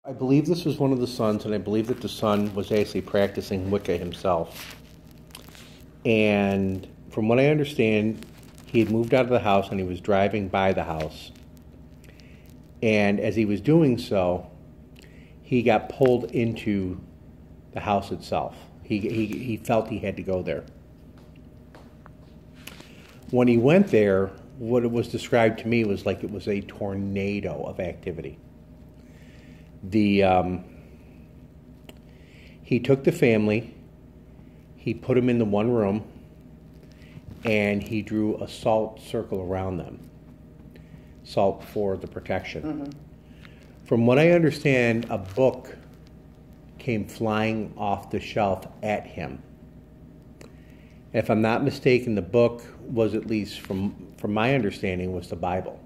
I believe this was one of the sons, and I believe that the son was actually practicing Wicca himself. And from what I understand, he had moved out of the house and he was driving by the house. And as he was doing so, he got pulled into the house itself. He felt he had to go there. When he went there, what it was described to me was like it was a tornado of activity. He took the family, he put them in the one room, and he drew a salt circle around them. Salt for the protection. Mm-hmm. From what I understand, a book came flying off the shelf at him. If I'm not mistaken, the book was, at least from my understanding, was the Bible.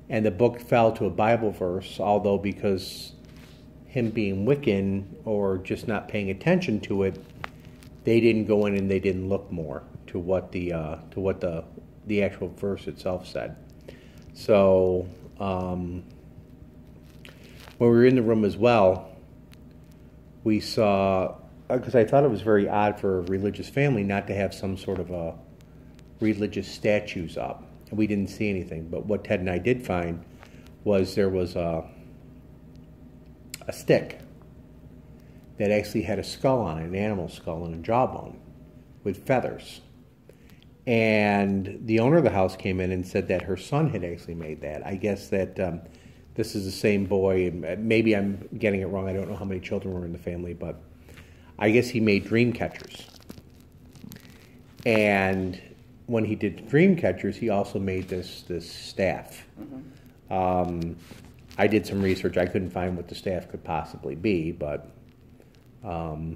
And the book fell to a Bible verse, although because him being Wiccan or just not paying attention to it, they didn't go in and they didn't look more to what the actual verse itself said. So when we were in the room as well, we saw, because I thought it was very odd for a religious family not to have some sort of a religious statues up. And we didn't see anything. But what Ted and I did find was there was a stick that actually had a skull on it, an animal skull and a jawbone with feathers. And the owner of the house came in and said that her son had actually made that. I guess that this is the same boy. Maybe I'm getting it wrong. I don't know how many children were in the family, but I guess he made dream catchers. And when he did dream catchers, he also made this staff. Mm-hmm. I did some research. I couldn't find what the staff could possibly be, but yeah.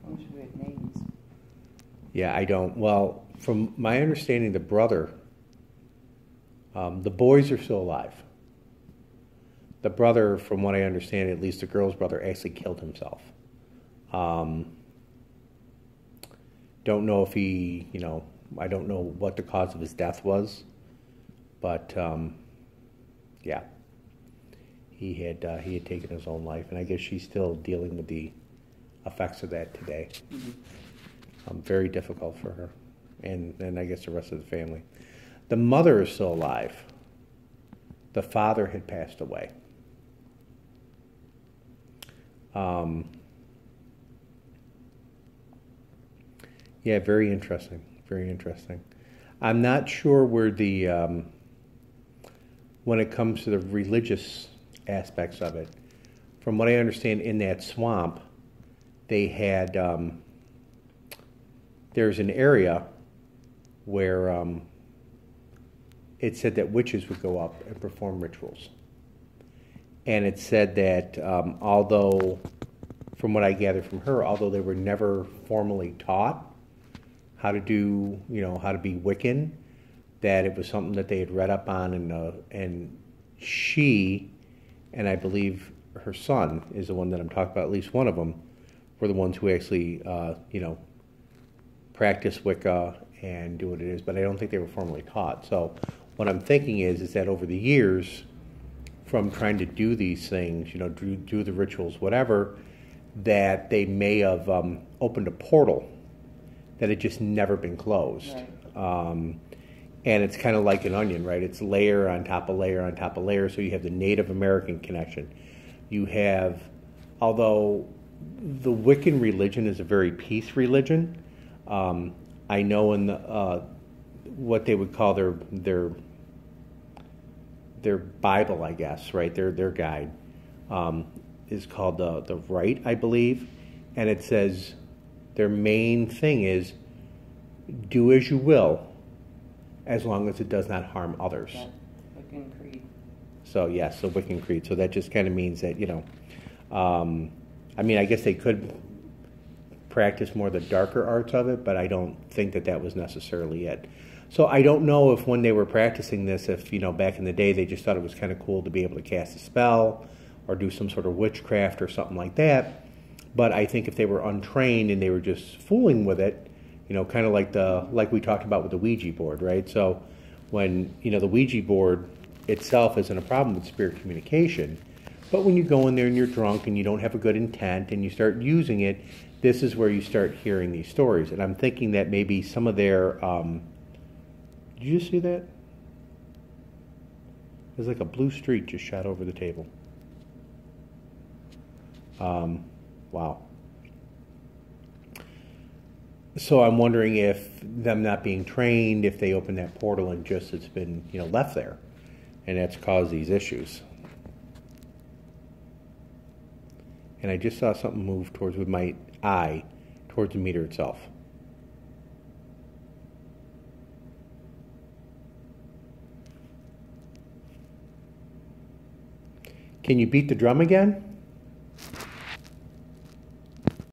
I wish we had names. Yeah, I don't. Well, from my understanding, the brother, the boys are still alive. The brother, from what I understand, at least the girl's brother, actually killed himself. Don't know if he, I don't know what the cause of his death was, but yeah, he had taken his own life, and I guess she's still dealing with the effects of that today. Mm-hmm. Very difficult for her, and I guess the rest of the family. The mother is still alive. The father had passed away. Yeah, very interesting. Very interesting. I'm not sure where the, when it comes to the religious aspects of it, from what I understand, in that swamp, they had, there's an area where it said that witches would go up and perform rituals. And it said that although, from what I gathered from her, although they were never formally taught how to do, how to be Wiccan, that it was something that they had read up on, and she, and I believe her son is the one that I'm talking about, at least one of them, were the ones who actually, practice Wicca and do what it is, but I don't think they were formally taught. So what I'm thinking is that over the years, from trying to do these things, do the rituals, whatever, that they may have opened a portal that had just never been closed. Right. And it's kind of like an onion, right? It's layer on top of layer on top of layer. So you have the Native American connection. You have, although the Wiccan religion is a very peace religion, I know in the, what they would call their Bible, I guess, right? Their guide is called the Rite, I believe, and it says their main thing is do as you will, as long as it does not harm others. That Wiccan creed. So yes, the Wiccan creed. So that just kind of means that I mean, I guess they could practice more the darker arts of it, but I don't think that was necessarily it. So I don't know if when they were practicing this, if, back in the day they just thought it was kind of cool to be able to cast a spell, or do some sort of witchcraft or something like that. But I think if they were untrained and they were just fooling with it, kind of like we talked about with the Ouija board, right? So when, the Ouija board itself isn't a problem with spirit communication, but when you go in there and you're drunk and you don't have a good intent and you start using it, this is where you start hearing these stories. And I'm thinking that maybe some of their, did you just see that? There's like a blue streak just shot over the table. Wow. So I'm wondering if them not being trained, if they open that portal and just it's been, left there, and that's caused these issues. And I just saw something move towards with my eye towards the meter itself. Can you beat the drum again?